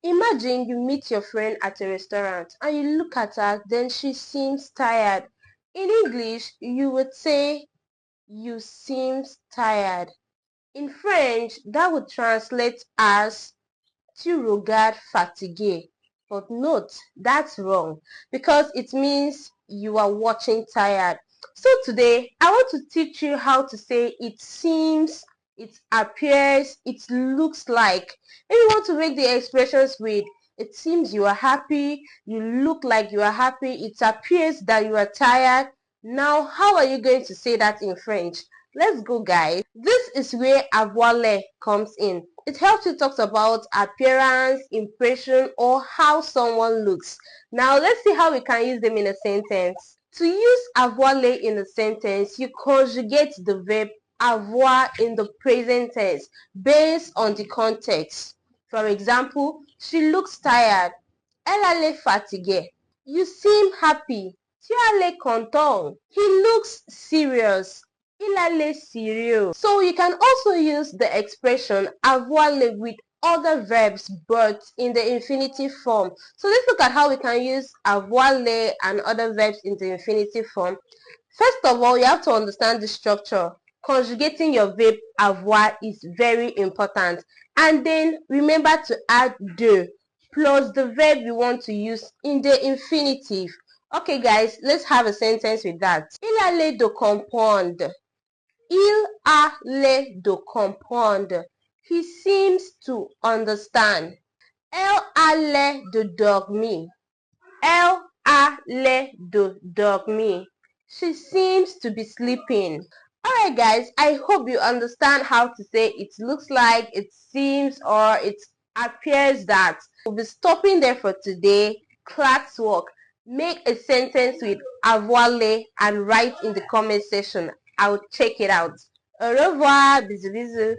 Imagine you meet your friend at a restaurant and you look at her, then she seems tired. In English, you would say, you seems tired. In French, that would translate as tu regardes fatigué. But note, that's wrong because it means you are watching tired. So today, I want to teach you how to say it seems, it appears, it looks like. If you want to make the expressions with it seems you are happy, you look like you are happy, it appears that you are tired. Now, how are you going to say that in French? Let's go, guys. This is where AVOIR L'AIR comes in. It helps you talk about appearance, impression, or how someone looks. Now, let's see how we can use them in a sentence. To use AVOIR L'AIR in a sentence, you conjugate the verb avoir in the present tense based on the context. For example, she looks tired. Elle a l'air fatiguée. You seem happy. Tu as l'air content. He looks serious. Il a l'air sérieux. So you can also use the expression avoir l'air with other verbs but in the infinitive form. So let's look at how we can use avoir l'air and other verbs in the infinitive form. First of all, you have to understand the structure. Conjugating your verb avoir is very important. And then remember to add de plus the verb you want to use in the infinitive. Okay guys, let's have a sentence with that. Il a l'air de comprendre. Il a l'air de comprendre. He seems to understand. Elle a l'air de dormir. Elle a l'air de dormir. She seems to be sleeping. Alright guys, I hope you understand how to say it looks like, it seems, or it appears that. We'll be stopping there for today. Classwork. Make a sentence with avoir l'air and write in the comment section. I'll check it out. Au revoir. Bisous bisous.